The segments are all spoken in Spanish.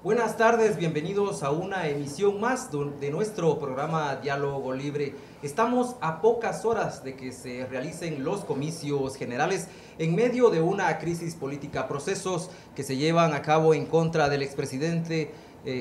Buenas tardes, bienvenidos a una emisión más de nuestro programa Diálogo Libre. Estamos a pocas horas de que se realicen los comicios generales en medio de una crisis política, procesos que se llevan a cabo en contra del expresidente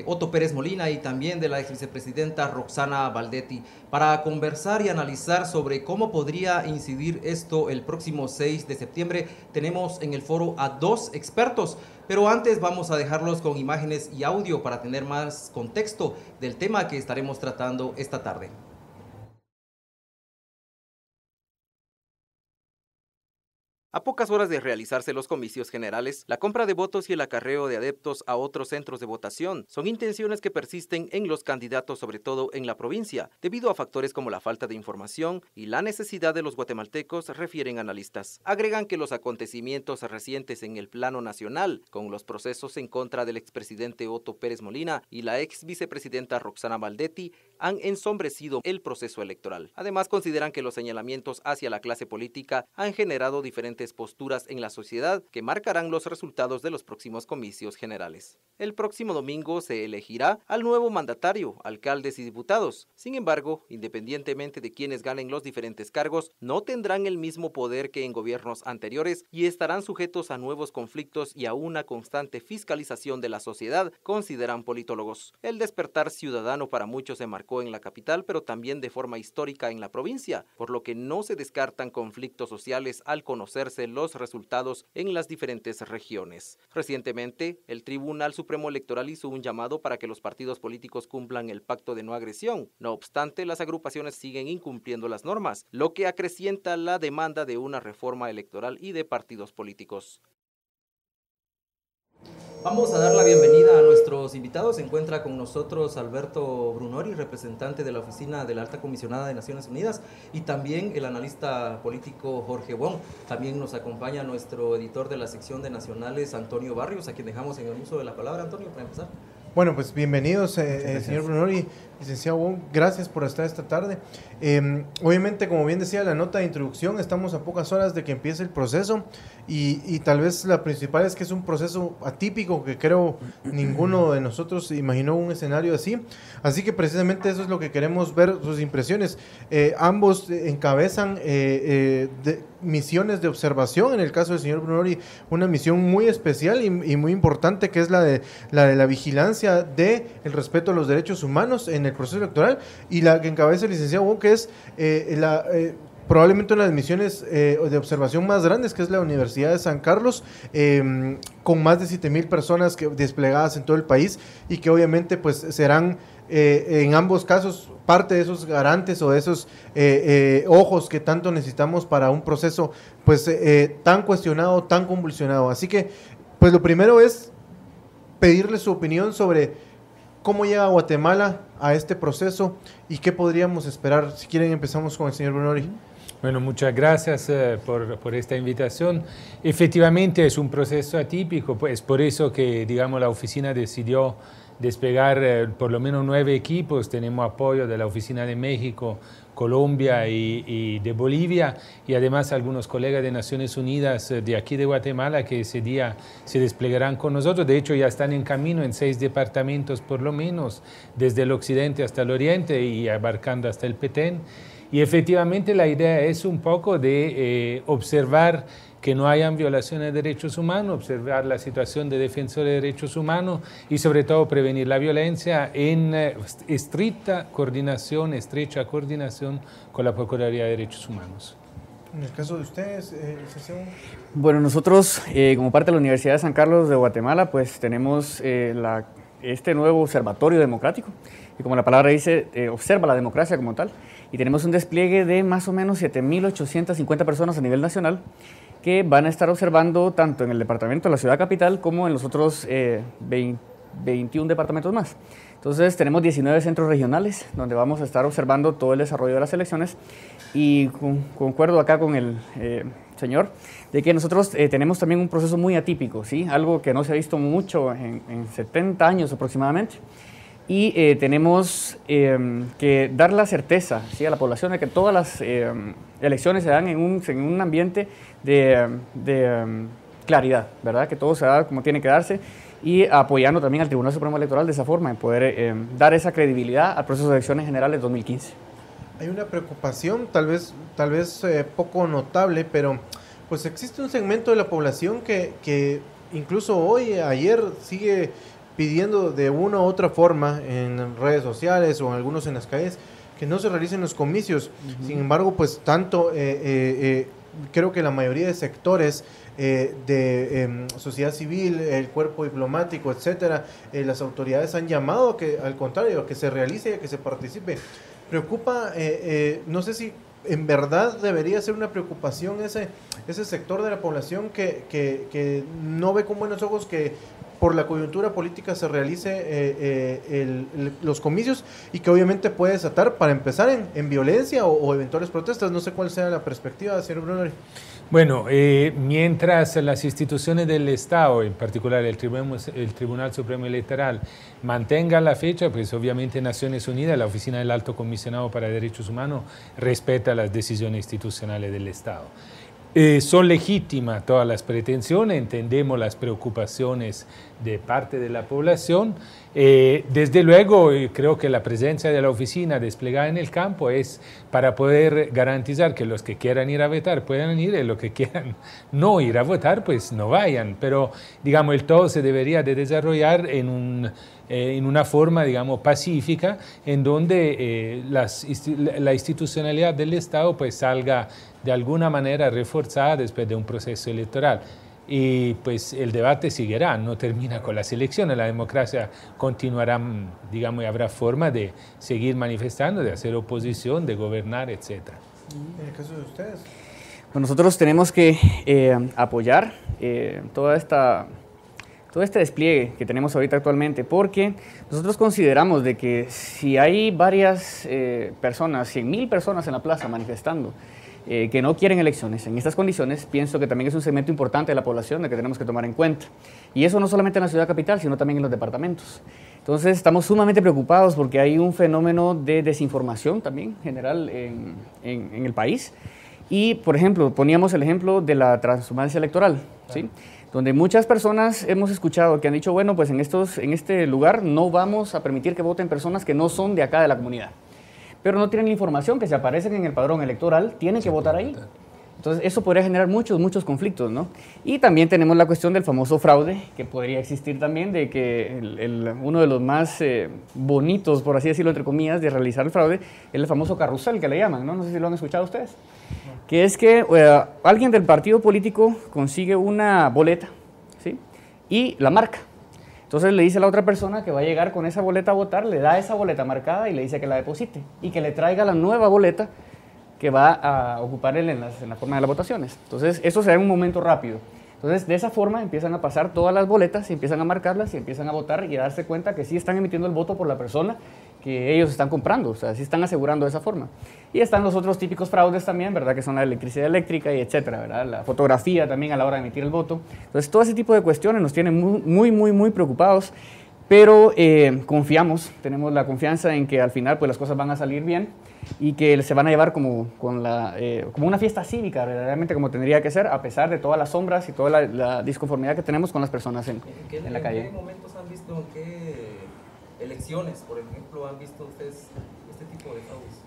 Otto Pérez Molina y también de la exvicepresidenta Roxana Baldetti, para conversar y analizar sobre cómo podría incidir esto el próximo 6 de septiembre. Tenemos en el foro a dos expertos, pero antes vamos a dejarlos con imágenes y audio para tener más contexto del tema que estaremos tratando esta tarde. A pocas horas de realizarse los comicios generales, la compra de votos y el acarreo de adeptos a otros centros de votación son intenciones que persisten en los candidatos, sobre todo en la provincia, debido a factores como la falta de información y la necesidad de los guatemaltecos, refieren analistas. Agregan que los acontecimientos recientes en el plano nacional, con los procesos en contra del expresidente Otto Pérez Molina y la ex vicepresidenta Roxana Baldetti, han ensombrecido el proceso electoral. Además, consideran que los señalamientos hacia la clase política han generado diferentes posturas en la sociedad que marcarán los resultados de los próximos comicios generales. El próximo domingo se elegirá al nuevo mandatario, alcaldes y diputados. Sin embargo, independientemente de quienes ganen los diferentes cargos, no tendrán el mismo poder que en gobiernos anteriores y estarán sujetos a nuevos conflictos y a una constante fiscalización de la sociedad, consideran politólogos. El despertar ciudadano para muchos se marcó en la capital, pero también de forma histórica en la provincia, por lo que no se descartan conflictos sociales al conocerse los resultados en las diferentes regiones. Recientemente, el Tribunal Supremo Electoral hizo un llamado para que los partidos políticos cumplan el pacto de no agresión. No obstante, las agrupaciones siguen incumpliendo las normas, lo que acrecienta la demanda de una reforma electoral y de partidos políticos. Vamos a dar la bienvenida a nuestros invitados. Se encuentra con nosotros Alberto Brunori, representante de la Oficina de la Alta Comisionada de Naciones Unidas, y también el analista político Jorge Wong. También nos acompaña nuestro editor de la sección de Nacionales, Antonio Barrios, a quien dejamos en el uso de la palabra. Antonio, para empezar. Bueno, pues bienvenidos, señor Brunori, licenciado Wong, gracias por estar esta tarde. Obviamente, como bien decía la nota de introducción, estamos a pocas horas de que empiece el proceso y tal vez la principal es que es un proceso atípico que creo ninguno de nosotros imaginó un escenario así. Así que precisamente eso es lo que queremos ver, sus impresiones. Ambos encabezan misiones de observación, en el caso del señor Brunori, una misión muy especial y muy importante, que es la de la vigilancia de el respeto a los derechos humanos en el proceso electoral, y la que encabeza el licenciado Wong, que es probablemente una de las misiones de observación más grandes, que es la Universidad de San Carlos, con más de 7,000 personas desplegadas en todo el país, y que obviamente pues serán en ambos casos parte de esos garantes o de esos ojos que tanto necesitamos para un proceso pues tan cuestionado, tan convulsionado. Así que pues lo primero es pedirle su opinión sobre cómo llega Guatemala a este proceso y qué podríamos esperar. Si quieren, empezamos con el señor Brunori. Bueno, muchas gracias por esta invitación. Efectivamente es un proceso atípico, pues por eso que, digamos, la oficina decidió desplegar por lo menos 9 equipos. Tenemos apoyo de la Oficina de México, Colombia y de Bolivia, y además algunos colegas de Naciones Unidas de aquí de Guatemala que ese día se desplegarán con nosotros. De hecho, ya están en camino en 6 departamentos por lo menos, desde el occidente hasta el oriente y abarcando hasta el Petén. Y efectivamente la idea es un poco de observar que no hayan violaciones de derechos humanos, observar la situación de defensores de derechos humanos y sobre todo prevenir la violencia en estrecha coordinación con la Procuraduría de Derechos Humanos. En el caso de ustedes, Bueno, nosotros como parte de la Universidad de San Carlos de Guatemala, pues tenemos este nuevo observatorio democrático, y como la palabra dice, observa la democracia como tal, y tenemos un despliegue de más o menos 7,850 personas a nivel nacional que van a estar observando tanto en el departamento de la ciudad capital como en los otros 21 departamentos más. Entonces tenemos 19 centros regionales donde vamos a estar observando todo el desarrollo de las elecciones, y concuerdo acá con el señor de que nosotros tenemos también un proceso muy atípico, ¿sí? Algo que no se ha visto mucho en 70 años aproximadamente. Y tenemos que dar la certeza, ¿sí?, a la población de que todas las elecciones se dan en un ambiente de claridad, ¿verdad? Que todo se da como tiene que darse, y apoyando también al Tribunal Supremo Electoral de esa forma, en poder dar esa credibilidad al proceso de elecciones generales 2015. Hay una preocupación, tal vez poco notable, pero pues existe un segmento de la población que incluso hoy, ayer, sigue pidiendo de una u otra forma en redes sociales o algunos en las calles que no se realicen los comicios. Sin embargo, pues tanto creo que la mayoría de sectores de sociedad civil, el cuerpo diplomático, etcétera, las autoridades han llamado a que, al contrario, a que se realice y a que se participe. Preocupa, no sé si en verdad debería ser una preocupación ese sector de la población que no ve con buenos ojos que por la coyuntura política se realice los comicios y que obviamente puede desatar, para empezar, en violencia o eventuales protestas. No sé cuál sea la perspectiva, señor Brunori. Bueno, mientras las instituciones del Estado, en particular el Tribunal Supremo Electoral, mantengan la fecha, pues obviamente Naciones Unidas, la Oficina del Alto Comisionado para Derechos Humanos, respeta las decisiones institucionales del Estado. Son legítimas todas las pretensiones, entendemos las preocupaciones de parte de la población. Desde luego, creo que la presencia de la oficina desplegada en el campo es para poder garantizar que los que quieran ir a votar puedan ir y los que quieran no ir a votar, pues no vayan. Pero, digamos, el todo se debería de desarrollar en una forma, digamos, pacífica, en donde la institucionalidad del Estado pues salga de alguna manera reforzada después de un proceso electoral. Y pues el debate seguirá, no termina con las elecciones, la democracia continuará, digamos, y habrá forma de seguir manifestando, de hacer oposición, de gobernar, etc. ¿En el caso de ustedes? Pues nosotros tenemos que apoyar todo este despliegue que tenemos ahorita actualmente, porque nosotros consideramos de que si hay varias personas, 100.000 personas en la plaza manifestando, que no quieren elecciones en estas condiciones, pienso que también es un segmento importante de la población de que tenemos que tomar en cuenta. Y eso no solamente en la ciudad capital, sino también en los departamentos. Entonces estamos sumamente preocupados porque hay un fenómeno de desinformación también general en el país. Y, por ejemplo, poníamos el ejemplo de la transhumancia electoral, ¿sí? Donde muchas personas hemos escuchado que han dicho, bueno, pues en este lugar no vamos a permitir que voten personas que no son de acá de la comunidad. Pero no tienen la información que si aparecen en el padrón electoral, tienen que votar ahí. Entonces, eso podría generar muchos conflictos, ¿no? Y también tenemos la cuestión del famoso fraude, que podría existir también, de que uno de los más bonitos, por así decirlo, entre comillas, de realizar el fraude, es el famoso carrusel que le llaman, ¿no? No sé si lo han escuchado ustedes. Que es que alguien del partido político consigue una boleta, ¿sí? Y la marca. Entonces le dice a la otra persona que va a llegar con esa boleta a votar, le da esa boleta marcada y le dice que la deposite y que le traiga la nueva boleta que va a ocupar en la forma de las votaciones. Entonces eso se da en un momento rápido. Entonces de esa forma empiezan a pasar todas las boletas, y empiezan a marcarlas y empiezan a votar y a darse cuenta que sí están emitiendo el voto por la persona que ellos están comprando, o sea, sí están asegurando de esa forma. Y están los otros típicos fraudes también, ¿verdad? Que son la electricidad eléctrica y etcétera, ¿verdad? La fotografía también a la hora de emitir el voto. Entonces todo ese tipo de cuestiones nos tienen muy preocupados, pero confiamos, tenemos la confianza en que al final pues las cosas van a salir bien y que se van a llevar como una fiesta cívica, realmente como tendría que ser, a pesar de todas las sombras y toda la disconformidad que tenemos con las personas en la calle. ¿En qué momentos han visto, en qué elecciones, por ejemplo, han visto ustedes este tipo de fraudes?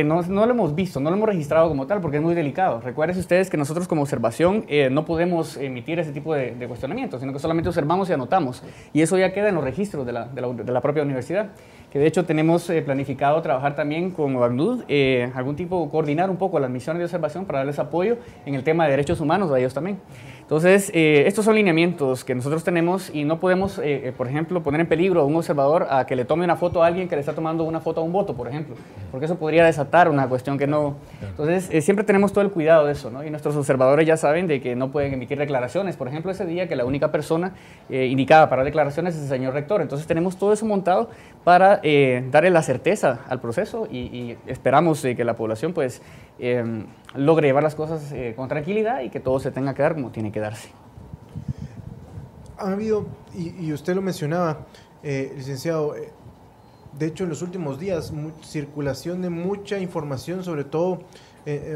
No lo hemos visto, no lo hemos registrado como tal porque es muy delicado. Recuerden ustedes que nosotros como observación no podemos emitir ese tipo de cuestionamientos, sino que solamente observamos y anotamos. Y eso ya queda en los registros de la propia universidad. Que de hecho tenemos planificado trabajar también con OACNUD, coordinar un poco las misiones de observación para darles apoyo en el tema de derechos humanos a ellos también. Entonces, estos son lineamientos que nosotros tenemos y no podemos, por ejemplo, poner en peligro a un observador a que le tome una foto a alguien que le está tomando una foto a un voto, por ejemplo, porque eso podría desatar una cuestión que no... Entonces, siempre tenemos todo el cuidado de eso, ¿no? Y nuestros observadores ya saben de que no pueden emitir declaraciones, por ejemplo, ese día que la única persona indicada para declaraciones es el señor rector. Entonces, tenemos todo eso montado para darle la certeza al proceso y esperamos que la población pues logre llevar las cosas con tranquilidad y que todo se tenga que dar como tiene que darse. Ha habido, y usted lo mencionaba, licenciado, de hecho en los últimos días, circulación de mucha información, sobre todo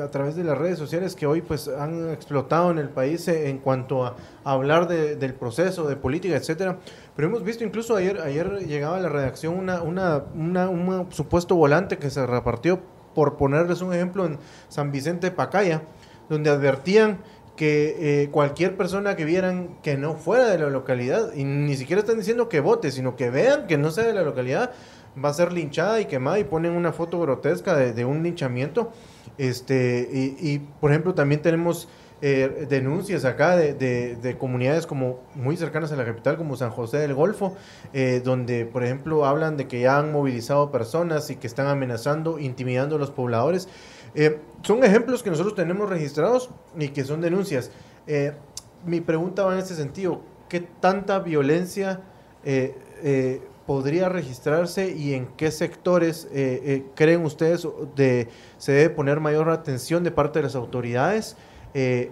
a través de las redes sociales que hoy pues han explotado en el país en cuanto a hablar del proceso, de política, etcétera. Pero hemos visto incluso ayer llegaba a la redacción un supuesto volante que se repartió, por ponerles un ejemplo, en San Vicente de Pacaya, donde advertían que cualquier persona que vieran que no fuera de la localidad, y ni siquiera están diciendo que vote, sino que vean que no sea de la localidad, va a ser linchada y quemada, y ponen una foto grotesca de un linchamiento. Y por ejemplo también tenemos denuncias acá de comunidades como muy cercanas a la capital, como San José del Golfo, donde por ejemplo hablan de que ya han movilizado personas y que están amenazando, intimidando a los pobladores. Son ejemplos que nosotros tenemos registrados y que son denuncias. Mi pregunta va en este sentido: ¿qué tanta violencia podría registrarse y en qué sectores creen ustedes se debe poner mayor atención de parte de las autoridades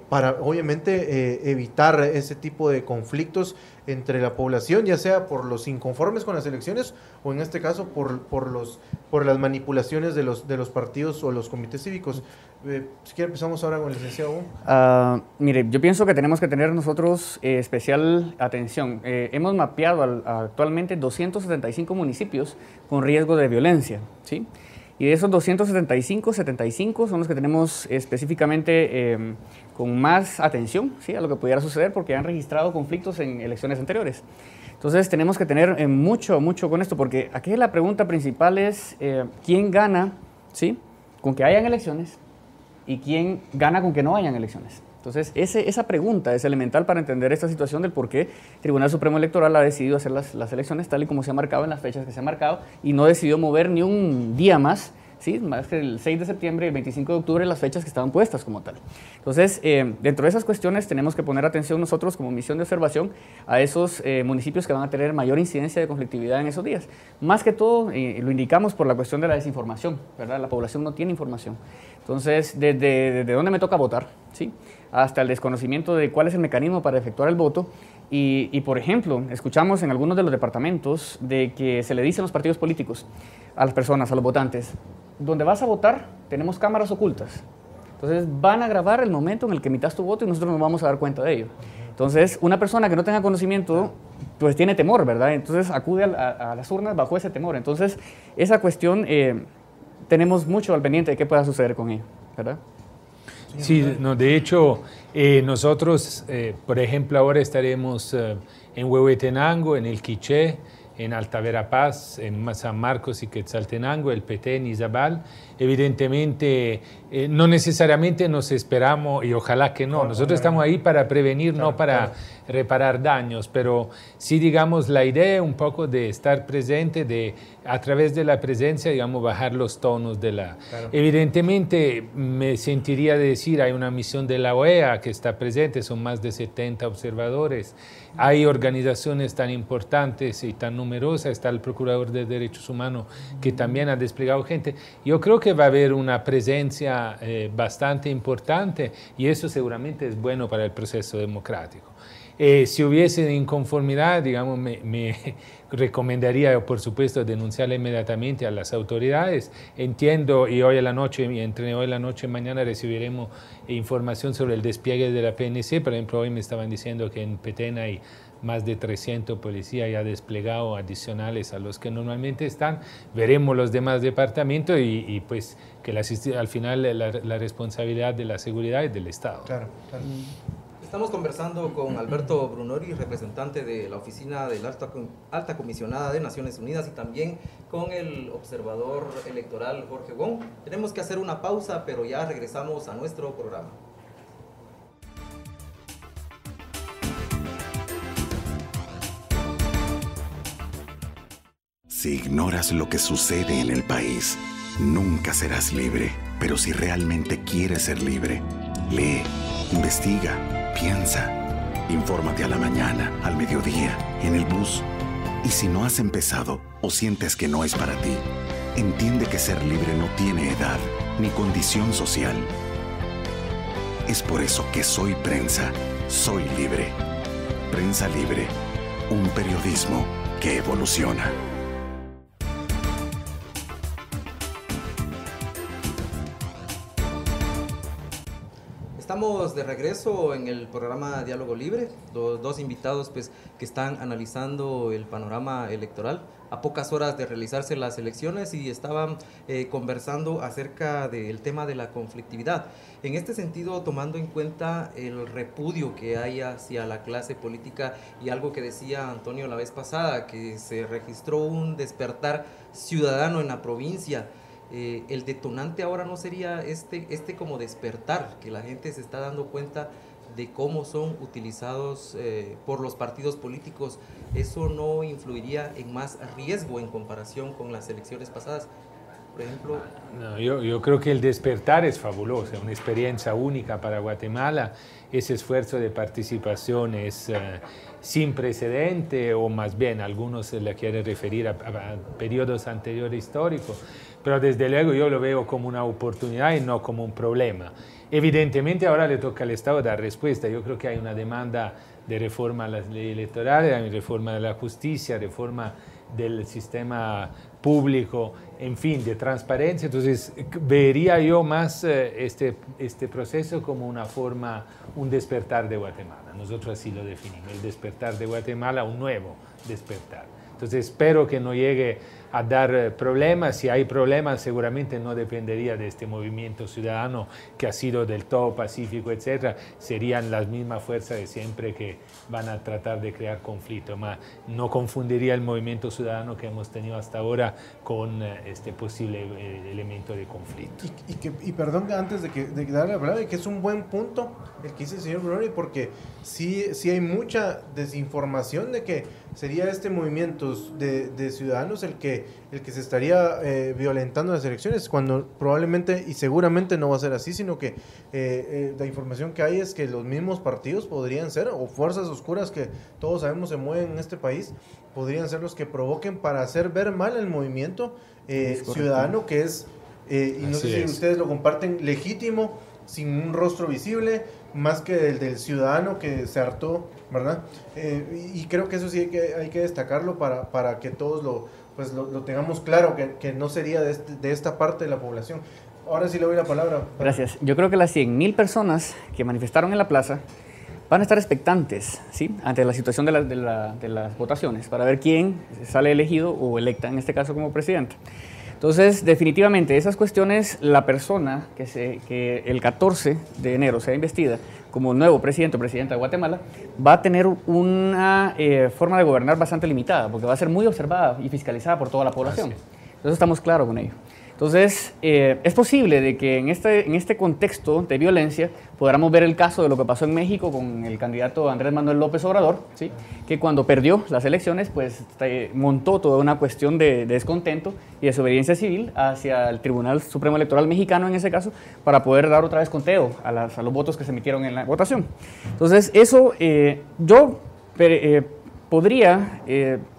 para obviamente evitar ese tipo de conflictos entre la población, ya sea por los inconformes con las elecciones o en este caso por las manipulaciones de los partidos o los comités cívicos? Si quiere empezamos ahora con el licenciado. Mire, yo pienso que tenemos que tener nosotros especial atención. Hemos mapeado actualmente 275 municipios con riesgo de violencia, ¿sí? Y de esos 75 son los que tenemos específicamente con más atención, ¿sí?, a lo que pudiera suceder, porque han registrado conflictos en elecciones anteriores. Entonces tenemos que tener mucho con esto, porque aquí la pregunta principal es ¿quién gana, ¿sí?, con que hayan elecciones y quién gana con que no hayan elecciones? Entonces esa pregunta es elemental para entender esta situación del por qué el Tribunal Supremo Electoral ha decidido hacer las elecciones tal y como se ha marcado en las fechas que se ha marcado y no decidió mover ni un día más, ¿sí?, más que el 6 de septiembre y el 25 de octubre las fechas que estaban puestas como tal. Entonces, dentro de esas cuestiones tenemos que poner atención nosotros como misión de observación a esos municipios que van a tener mayor incidencia de conflictividad en esos días. Más que todo, lo indicamos por la cuestión de la desinformación, ¿verdad? La población no tiene información. Entonces, desde dónde me toca votar, ¿sí?, hasta el desconocimiento de cuál es el mecanismo para efectuar el voto. Y, por ejemplo, escuchamos en algunos de los departamentos de que se le dice a los partidos políticos, a las personas, a los votantes, donde vas a votar tenemos cámaras ocultas. Entonces van a grabar el momento en el que emitas tu voto y nosotros nos vamos a dar cuenta de ello. Entonces una persona que no tenga conocimiento pues tiene temor, ¿verdad? Entonces acude a las urnas bajo ese temor. Entonces esa cuestión tenemos mucho al pendiente de qué pueda suceder con ello, ¿verdad? Sí, no, de hecho, nosotros, por ejemplo, ahora estaremos en Huehuetenango, en el Quiché, en Alta Verapaz, en San Marcos y Quetzaltenango, el Petén, Izabal. Evidentemente, no necesariamente nos esperamos, y ojalá que no, nosotros estamos ahí para prevenir, no para reparar daños, pero sí, digamos, la idea un poco de estar presente, de a través de la presencia, digamos, bajar los tonos de la... Evidentemente, me sentiría decir, hay una misión de la OEA que está presente, son más de 70 observadores, hay organizaciones tan importantes y tan numerosas, está el Procurador de Derechos Humanos que también ha desplegado gente. Yo creo que va a haber una presencia bastante importante y eso seguramente es bueno para el proceso democrático. Si hubiese inconformidad, digamos, me recomendaría, por supuesto, denunciarla inmediatamente a las autoridades. Entiendo, y hoy a la noche, y entre hoy a la noche y mañana recibiremos información sobre el despliegue de la PNC. Por ejemplo, hoy me estaban diciendo que en Petén hay más de 300 policías ya desplegados adicionales a los que normalmente están. Veremos los demás departamentos y pues que al final la responsabilidad de la seguridad es del Estado. Claro. Estamos conversando con Alberto Brunori, representante de la Oficina de la Alta Comisionada de Naciones Unidas, y también con el observador electoral Jorge Wong. Tenemos que hacer una pausa, pero ya regresamos a nuestro programa. Si ignoras lo que sucede en el país, nunca serás libre. Pero si realmente quieres ser libre, lee, investiga, piensa, infórmate a la mañana, al mediodía, en el bus. Y si no has empezado o sientes que no es para ti, entiende que ser libre no tiene edad ni condición social. Es por eso que Soy Prensa, soy libre. Prensa Libre, un periodismo que evoluciona. Estamos de regreso en el programa Diálogo Libre, dos invitados pues, que están analizando el panorama electoral a pocas horas de realizarse las elecciones y estaban conversando acerca del tema de la conflictividad. En este sentido, tomando en cuenta el repudio que hay hacia la clase política y algo que decía Antonio la vez pasada, que se registró un despertar ciudadano en la provincia, el detonante ahora no sería este como despertar, que la gente se está dando cuenta de cómo son utilizados por los partidos políticos. ¿Eso no influiría en más riesgo en comparación con las elecciones pasadas? Por ejemplo... No, yo creo que el despertar es fabuloso, una experiencia única para Guatemala. Ese esfuerzo de participación es sin precedente, o más bien algunos se le quieren referir a periodos anteriores históricos, pero desde luego yo lo veo como una oportunidad y no como un problema. Evidentemente ahora le toca al Estado dar respuesta. Yo creo que hay una demanda de reforma a las leyes electorales, hay reforma de la justicia, reforma del sistema público, en fin, de transparencia. Entonces vería yo más este proceso como una forma, un despertar de Guatemala. Nosotros así lo definimos, el despertar de Guatemala, un nuevo despertar. Entonces espero que no llegue a dar problemas. Si hay problemas, seguramente no dependería de este movimiento ciudadano que ha sido del todo pacífico, etcétera. Serían las mismas fuerzas de siempre que van a tratar de crear conflicto. No confundiría el movimiento ciudadano que hemos tenido hasta ahora con este posible elemento de conflicto. Y perdón, antes de darle la palabra, que es un buen punto el que dice el señor Brunori, porque sí hay mucha desinformación de que sería este movimiento de ciudadanos el que se estaría violentando las elecciones, cuando probablemente y seguramente no va a ser así, sino que la información que hay es que los mismos partidos podrían ser, o fuerzas oscuras que todos sabemos se mueven en este país, podrían ser los que provoquen para hacer ver mal al movimiento ciudadano, que es, y no sé si ustedes lo comparten, legítimo, sin un rostro visible, más que el del ciudadano que se hartó, ¿verdad? Y creo que eso sí hay que destacarlo para que todos lo tengamos claro, que no sería de esta parte de la población. Ahora sí le doy la palabra. Gracias. Yo creo que las 100,000 personas que manifestaron en la plaza van a estar expectantes, ¿sí?, ante la situación de las votaciones, para ver quién sale elegido o electa, en este caso como presidente. Entonces, definitivamente, esas cuestiones, la persona que el 14 de enero sea investida como nuevo presidente o presidenta de Guatemala, va a tener una forma de gobernar bastante limitada, porque va a ser muy observada y fiscalizada por toda la población. Entonces, estamos claros con ello. Entonces, es posible de que en este contexto de violencia podamos ver el caso de lo que pasó en México con el candidato Andrés Manuel López Obrador, ¿sí?, que cuando perdió las elecciones, pues montó toda una cuestión de descontento y desobediencia civil hacia el Tribunal Supremo Electoral Mexicano, en ese caso, para poder dar otra vez conteo a los votos que se emitieron en la votación. Entonces, eso yo podría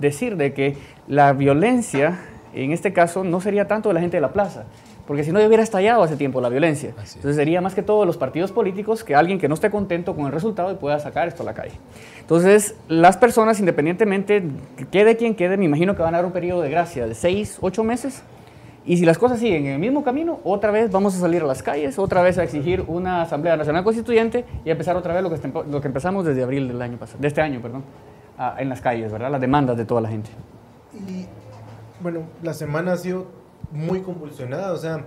decir de que la violencia, en este caso, no sería tanto de la gente de la plaza, porque si no ya hubiera estallado hace tiempo la violencia. Entonces sería más que todo los partidos políticos, que alguien que no esté contento con el resultado y pueda sacar esto a la calle. Entonces, las personas, independientemente, quede quien quede, me imagino que van a dar un periodo de gracia de 6, 8 meses, y si las cosas siguen en el mismo camino, otra vez vamos a salir a las calles, otra vez a exigir una Asamblea Nacional Constituyente y a empezar otra vez lo que empezamos desde abril del año pasado, de este año, perdón, en las calles, ¿verdad? Las demandas de toda la gente. Y bueno, la semana ha sido muy convulsionada, o sea,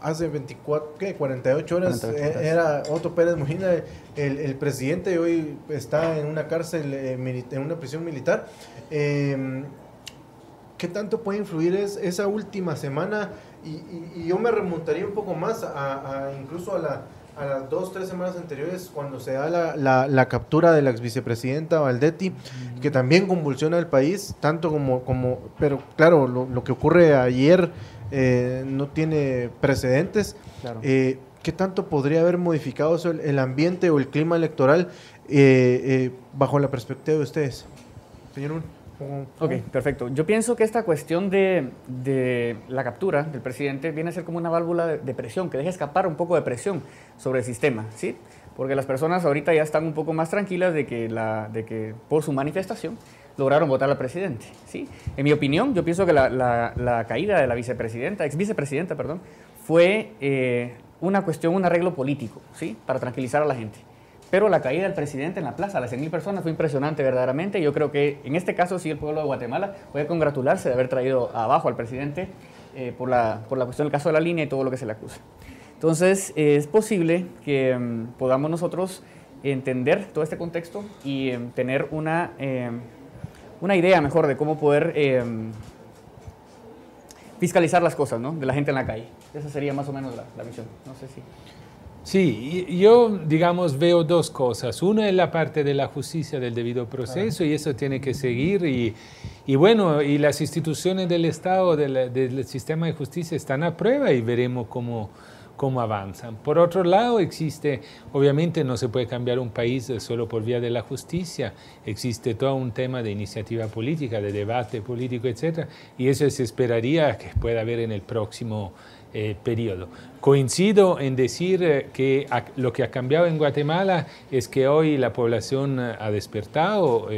hace 48 horas era Otto Pérez Molina el presidente, y hoy está en una cárcel, en una prisión militar. ¿Qué tanto puede influir esa última semana? Y yo me remontaría un poco más incluso a las 2-3 semanas anteriores, cuando se da la captura de la ex vicepresidenta Valdetti, que también convulsiona el país, tanto pero claro, lo que ocurre ayer no tiene precedentes. Claro. ¿Qué tanto podría haber modificado eso, el ambiente o el clima electoral bajo la perspectiva de ustedes? Señor Ok, perfecto. Yo pienso que esta cuestión de la captura del presidente viene a ser como una válvula de presión, que deje escapar un poco de presión sobre el sistema, ¿sí? Porque las personas ahorita ya están un poco más tranquilas de que por su manifestación lograron votar al presidente, ¿sí? En mi opinión, yo pienso que la caída de la ex vicepresidenta, fue una cuestión, un arreglo político, ¿sí? Para tranquilizar a la gente. Pero la caída del presidente en la plaza, a las 100.000 personas, fue impresionante verdaderamente. Yo creo que en este caso sí el pueblo de Guatemala puede congratularse de haber traído abajo al presidente por la cuestión del caso de la línea y todo lo que se le acusa. Entonces es posible que podamos nosotros entender todo este contexto y tener una idea mejor de cómo poder fiscalizar las cosas, ¿no? De la gente en la calle. Esa sería más o menos la visión. No sé si... Sí, yo, digamos, veo dos cosas. Una es la parte de la justicia, del debido proceso, y eso tiene que seguir. Y bueno, y las instituciones del Estado, del sistema de justicia están a prueba y veremos cómo avanzan. Por otro lado, existe, obviamente no se puede cambiar un país solo por vía de la justicia, existe todo un tema de iniciativa política, de debate político, etc. Y eso se esperaría que pueda haber en el próximo periodo. Coincido en decir que lo que ha cambiado en Guatemala es que hoy la población ha despertado,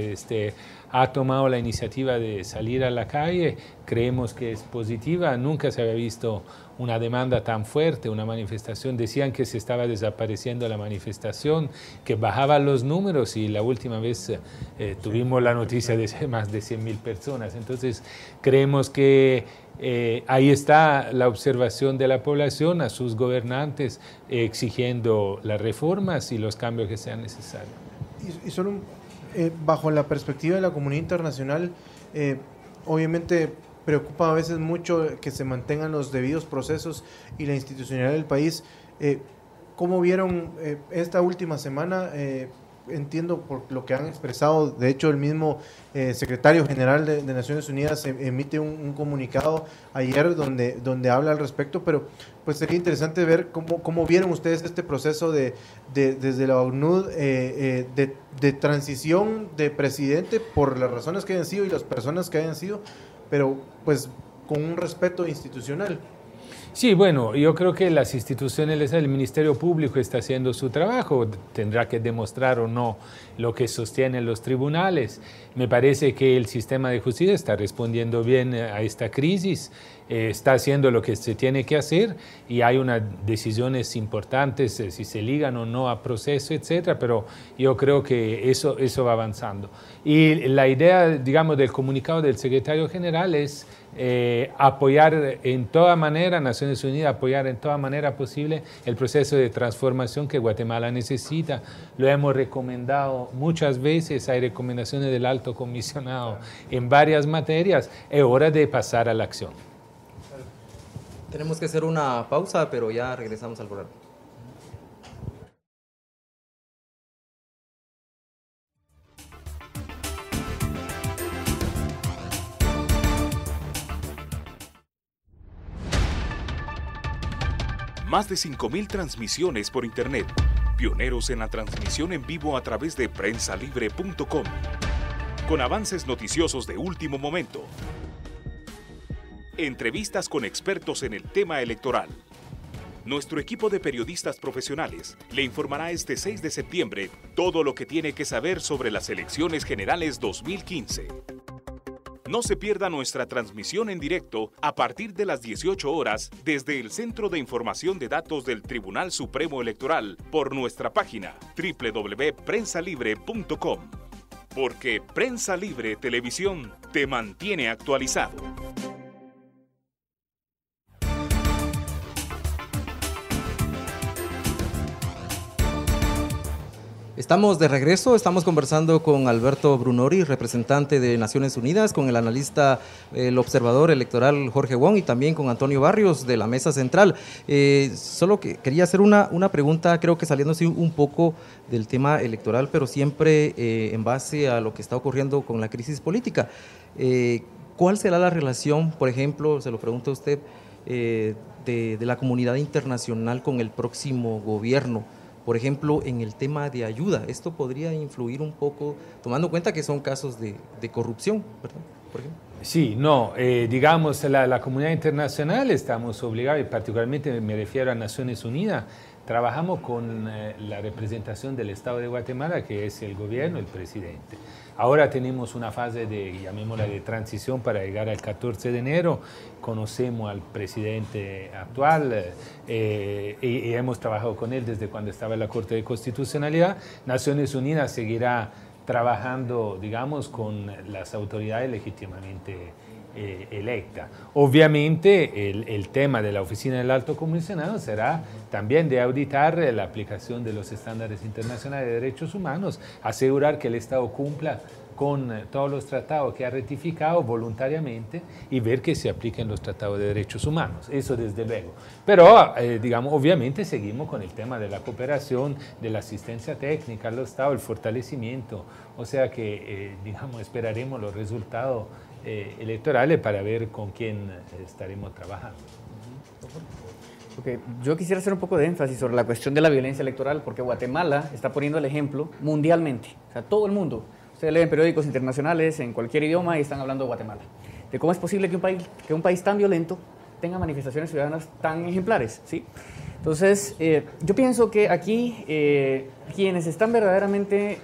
ha tomado la iniciativa de salir a la calle, creemos que es positiva, nunca se había visto una demanda tan fuerte, una manifestación, decían que se estaba desapareciendo la manifestación, que bajaban los números y la última vez tuvimos la noticia de más de 100.000 personas, entonces creemos que ahí está la observación de la población a sus gobernantes exigiendo las reformas y los cambios que sean necesarios. Y solo bajo la perspectiva de la comunidad internacional, obviamente preocupa a veces mucho que se mantengan los debidos procesos y la institucionalidad del país. ¿Cómo vieron esta última semana? Entiendo por lo que han expresado, de hecho el mismo secretario general de Naciones Unidas emite un comunicado ayer donde habla al respecto, pero pues sería interesante ver cómo vieron ustedes este proceso desde la ONU de transición de presidente por las razones que hayan sido y las personas que hayan sido, pero pues con un respeto institucional. Sí, bueno, yo creo que las instituciones, el Ministerio Público está haciendo su trabajo, tendrá que demostrar o no lo que sostienen los tribunales. Me parece que el sistema de justicia está respondiendo bien a esta crisis, está haciendo lo que se tiene que hacer y hay unas decisiones importantes, si se ligan o no a proceso, etcétera, pero yo creo que eso va avanzando. Y la idea, digamos, del comunicado del secretario general es apoyar en toda manera, Naciones Unidas, apoyar en toda manera posible el proceso de transformación que Guatemala necesita. Lo hemos recomendado muchas veces, hay recomendaciones del Alto Comisionado en varias materias, es hora de pasar a la acción. Tenemos que hacer una pausa, pero ya regresamos al programa. Más de 5.000 transmisiones por Internet. Pioneros en la transmisión en vivo a través de prensalibre.com. Con avances noticiosos de último momento. Entrevistas con expertos en el tema electoral. Nuestro equipo de periodistas profesionales le informará este 6 de septiembre todo lo que tiene que saber sobre las elecciones generales 2015. No se pierda nuestra transmisión en directo a partir de las 18 horas desde el Centro de Información de Datos del Tribunal Supremo Electoral por nuestra página www.prensalibre.com. Porque Prensa Libre Televisión te mantiene actualizado. Estamos de regreso, estamos conversando con Alberto Brunori, representante de Naciones Unidas, con el analista, el observador electoral Jorge Wong y también con Antonio Barrios de la Mesa Central. Solo que quería hacer una pregunta, creo que saliéndose un poco del tema electoral, pero siempre en base a lo que está ocurriendo con la crisis política. ¿Cuál será la relación, por ejemplo, se lo pregunto a usted, de la comunidad internacional con el próximo gobierno? Por ejemplo, en el tema de ayuda, esto podría influir un poco, tomando en cuenta que son casos de corrupción, ¿verdad? Por ejemplo. Sí, no, digamos, la comunidad internacional estamos obligados, y particularmente me refiero a Naciones Unidas, trabajamos con la representación del Estado de Guatemala, que es el gobierno, el presidente. Ahora tenemos una fase de, llamémosla, de transición para llegar al 14 de enero. Conocemos al presidente actual y hemos trabajado con él desde cuando estaba en la Corte de Constitucionalidad. Naciones Unidas seguirá trabajando, digamos, con las autoridades legítimamente electa. Obviamente el tema de la Oficina del Alto Comisionado será también de auditar la aplicación de los estándares internacionales de derechos humanos, asegurar que el Estado cumpla con todos los tratados que ha ratificado voluntariamente y ver que se apliquen los tratados de derechos humanos, eso desde luego. Pero, digamos, obviamente seguimos con el tema de la cooperación, de la asistencia técnica al Estado, el fortalecimiento, o sea que, digamos, esperaremos los resultados electorales para ver con quién estaremos trabajando. Okay. Yo quisiera hacer un poco de énfasis sobre la cuestión de la violencia electoral, porque Guatemala está poniendo el ejemplo mundialmente, o sea, todo el mundo. Ustedes leen periódicos internacionales en cualquier idioma y están hablando de Guatemala, de cómo es posible que un país tan violento tenga manifestaciones ciudadanas tan ejemplares, ¿sí? Entonces, yo pienso que aquí quienes están verdaderamente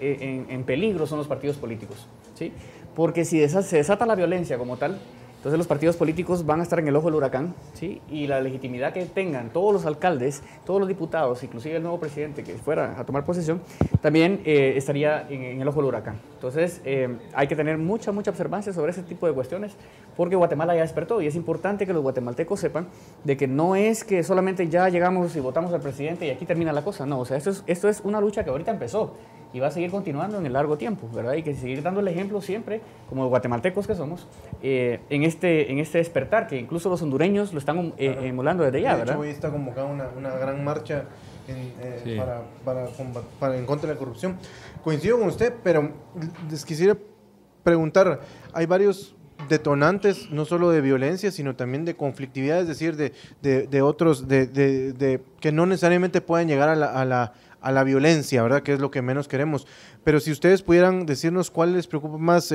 en peligro son los partidos políticos, ¿sí? Porque si se desata la violencia como tal, entonces los partidos políticos van a estar en el ojo del huracán, ¿sí? Y la legitimidad que tengan todos los alcaldes, todos los diputados, inclusive el nuevo presidente que fuera a tomar posesión, también estaría en el ojo del huracán. Entonces hay que tener mucha observancia sobre ese tipo de cuestiones, porque Guatemala ya despertó y es importante que los guatemaltecos sepan de que no es que solamente ya llegamos y votamos al presidente y aquí termina la cosa, no, o sea, esto es una lucha que ahorita empezó y va a seguir continuando en el largo tiempo, ¿verdad? Hay que seguir dando el ejemplo siempre, como guatemaltecos que somos, en este despertar, que incluso los hondureños lo están emulando desde ya, ¿verdad? De hecho, hoy está convocada una gran marcha sí, en contra de la corrupción. Coincido con usted, pero les quisiera preguntar, hay varios detonantes, no solo de violencia, sino también de conflictividad, es decir, de otros, que no necesariamente pueden llegar a la violencia, ¿verdad? Que es lo que menos queremos. Pero si ustedes pudieran decirnos cuál les preocupa más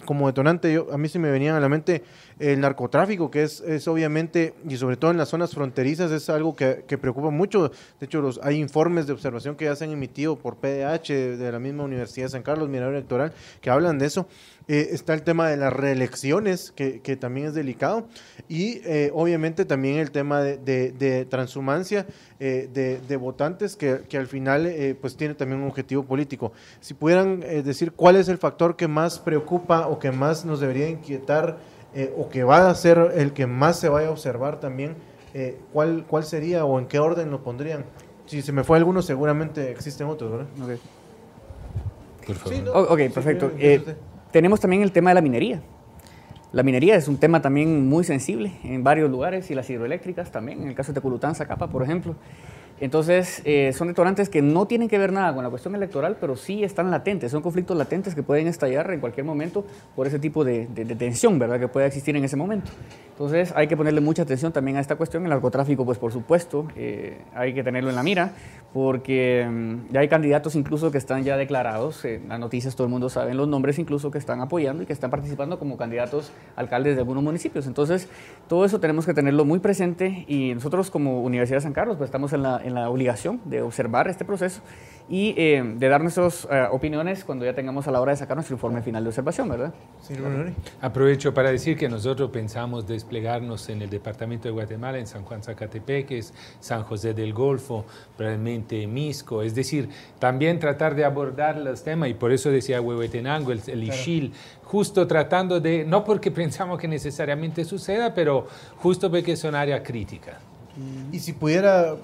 como detonante, a mí se me venían a la mente el narcotráfico, que es obviamente, y sobre todo en las zonas fronterizas, es algo que preocupa mucho. De hecho, hay informes de observación que ya se han emitido por PDH, de la misma Universidad de San Carlos, Mirador Electoral, que hablan de eso. Está el tema de las reelecciones, que también es delicado, y obviamente también el tema de transhumancia de votantes, que al final pues tiene también un objetivo político. Si pudieran decir cuál es el factor que más preocupa o que más nos debería inquietar o que va a ser el que más se vaya a observar también, ¿cuál sería o en qué orden lo pondrían? Si se me fue alguno, seguramente existen otros, ¿verdad? Okay. por favor. Sí, ¿no? Ok, perfecto. Tenemos también el tema de la minería. La minería es un tema también muy sensible en varios lugares y las hidroeléctricas también, en el caso de Teculután, Zacapa, por ejemplo. Entonces, son detonantes que no tienen que ver nada con la cuestión electoral, pero sí están latentes, son conflictos latentes que pueden estallar en cualquier momento por ese tipo de tensión, ¿verdad?, que pueda existir en ese momento. Entonces, hay que ponerle mucha atención también a esta cuestión. El narcotráfico, pues por supuesto, hay que tenerlo en la mira, porque ya hay candidatos incluso que están ya declarados, las noticias todo el mundo sabe los nombres incluso que están apoyando y que están participando como candidatos alcaldes de algunos municipios. Entonces, todo eso tenemos que tenerlo muy presente y nosotros como Universidad de San Carlos pues estamos en la obligación de observar este proceso y de dar nuestras opiniones cuando ya tengamos a la hora de sacar nuestro informe final de observación, ¿verdad? Sí, Brunori. Aprovecho para decir que nosotros pensamos desplegarnos en el departamento de Guatemala, en San Juan Zacatepeques, San José del Golfo, probablemente Misco, es decir, también tratar de abordar los temas, y por eso decía Huehuetenango, el Ixil, justo tratando de, no porque pensamos que necesariamente suceda, pero justo porque es un área crítica. Y si pudiera,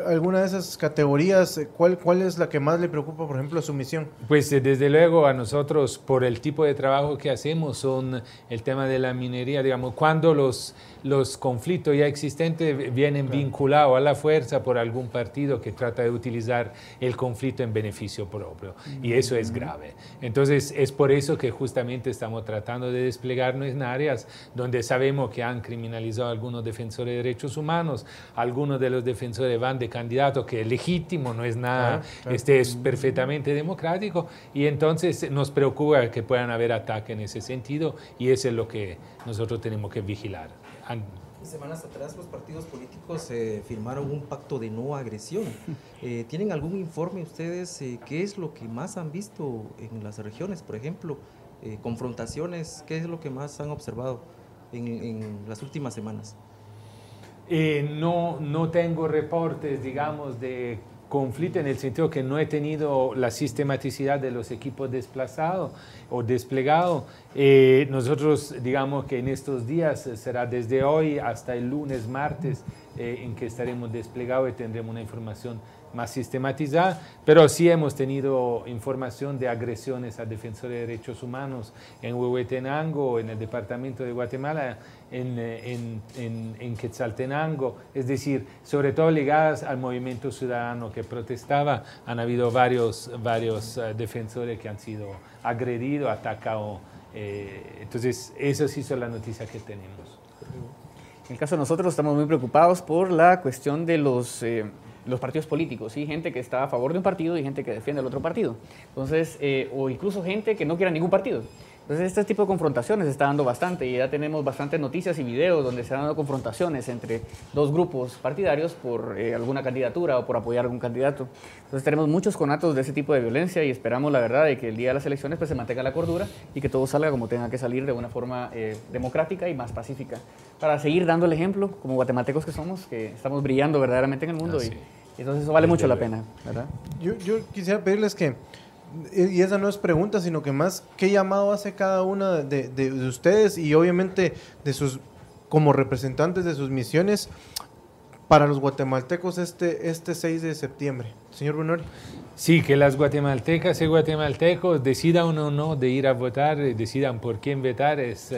alguna de esas categorías, ¿cuál es la que más le preocupa, por ejemplo, a su misión? Pues desde luego a nosotros, por el tipo de trabajo que hacemos, son el tema de la minería, digamos, cuando los conflictos ya existentes vienen vinculados a la fuerza por algún partido que trata de utilizar el conflicto en beneficio propio, y eso es grave. Entonces, es por eso que justamente estamos tratando de desplegarnos en áreas donde sabemos que han criminalizado a algunos defensores de derechos humanos, algunos de los defensores van de candidato, que es legítimo, no es nada, es perfectamente democrático, y entonces nos preocupa que puedan haber ataques en ese sentido, y eso es lo que nosotros tenemos que vigilar. Semanas atrás los partidos políticos firmaron un pacto de no agresión. ¿Tienen algún informe ustedes? ¿Qué es lo que más han visto en las regiones, por ejemplo? Confrontaciones, ¿qué es lo que más han observado en las últimas semanas? No tengo reportes, digamos, de conflicto en el sentido que no he tenido la sistematicidad de los equipos desplazados o desplegados. Nosotros, digamos que en estos días será desde hoy hasta el lunes, martes, en que estaremos desplegados y tendremos una información más sistematizada, pero sí hemos tenido información de agresiones a defensores de derechos humanos en Huehuetenango, en el departamento de Guatemala, en Quetzaltenango, es decir, sobre todo ligadas al movimiento ciudadano que protestaba. Han habido varios defensores que han sido agredidos, atacados. Entonces, eso sí son las noticias que tenemos. En el caso de nosotros estamos muy preocupados por la cuestión de los partidos políticos, ¿sí? Gente que está a favor de un partido y gente que defiende el otro partido. Entonces, o incluso gente que no quiera ningún partido. Entonces, este tipo de confrontaciones se está dando bastante y ya tenemos bastantes noticias y videos donde se han dado confrontaciones entre dos grupos partidarios por alguna candidatura o por apoyar a algún candidato. Entonces, tenemos muchos conatos de ese tipo de violencia y esperamos, la verdad, de que el día de las elecciones pues, se mantenga la cordura y que todo salga como tenga que salir de una forma democrática y más pacífica. Para seguir dando el ejemplo, como guatemaltecos que somos, que estamos brillando verdaderamente en el mundo y entonces eso vale mucho la pena, ¿verdad? Yo quisiera pedirles que, y esa no es pregunta, sino que más, ¿qué llamado hace cada una de ustedes y obviamente de sus, como representantes de sus misiones para los guatemaltecos este 6 de septiembre? Señor Brunori. Sí, que las guatemaltecas y guatemaltecos decidan o no de ir a votar, decidan por quién votar, es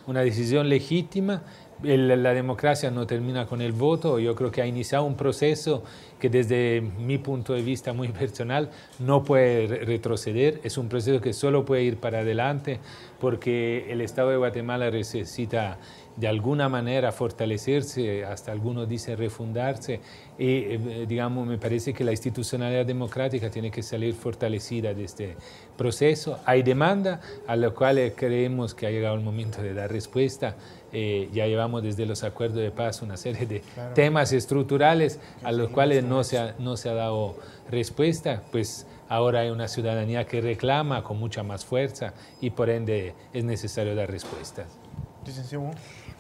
una decisión legítima. La democracia no termina con el voto. Yo creo que ha iniciado un proceso que desde mi punto de vista muy personal no puede retroceder. Es un proceso que solo puede ir para adelante porque el Estado de Guatemala necesita de alguna manera fortalecerse, hasta algunos dicen refundarse, y digamos, me parece que la institucionalidad democrática tiene que salir fortalecida de este proceso. Hay demanda a la cual creemos que ha llegado el momento de dar respuesta. Ya llevamos desde los acuerdos de paz una serie de temas estructurales a los cuales no se ha dado respuesta, pues ahora hay una ciudadanía que reclama con mucha más fuerza y por ende es necesario dar respuestas.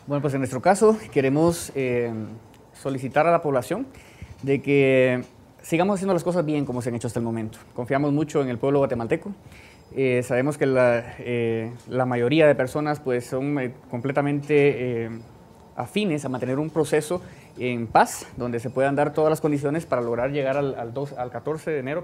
Bueno, pues en nuestro caso queremos solicitar a la población de que sigamos haciendo las cosas bien como se han hecho hasta el momento. Confiamos mucho en el pueblo guatemalteco. Sabemos que la mayoría de personas pues, son completamente afines a mantener un proceso en paz, donde se puedan dar todas las condiciones para lograr llegar al 14 de enero,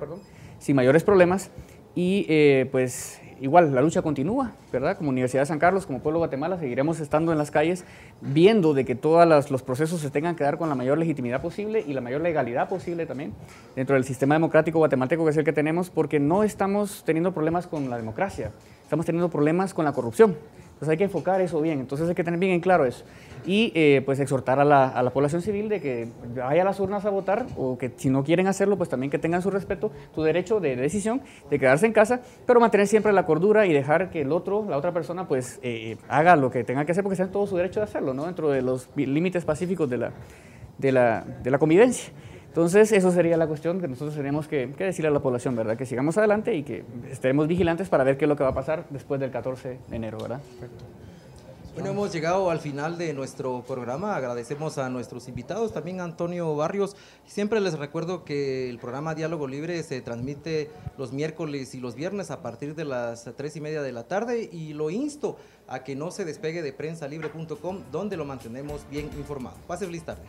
sin mayores problemas. Y pues igual, la lucha continúa, ¿verdad? Como Universidad de San Carlos, como pueblo de Guatemala, seguiremos estando en las calles, viendo de que todos los procesos se tengan que dar con la mayor legitimidad posible y la mayor legalidad posible también dentro del sistema democrático guatemalteco que es el que tenemos, porque no estamos teniendo problemas con la democracia, estamos teniendo problemas con la corrupción. Entonces hay que enfocar eso bien, entonces hay que tener bien en claro eso. Y pues exhortar a la población civil de que vaya a las urnas a votar, o que si no quieren hacerlo, pues también que tengan su respeto, su derecho de decisión, de quedarse en casa, pero mantener siempre la cordura y dejar que la otra persona pues haga lo que tenga que hacer, porque está en todo su derecho de hacerlo, ¿no? Dentro de los límites pacíficos de la convivencia. Entonces, eso sería la cuestión que nosotros tenemos que decirle a la población, ¿verdad? Que sigamos adelante y que estemos vigilantes para ver qué es lo que va a pasar después del 14 de enero, ¿verdad? Perfecto. Bueno, hemos llegado al final de nuestro programa. Agradecemos a nuestros invitados, también a Antonio Barrios. Siempre les recuerdo que el programa Diálogo Libre se transmite los miércoles y los viernes a partir de las 3:30 de la tarde y lo insto a que no se despegue de prensalibre.com, donde lo mantenemos bien informado. Pase feliz tarde.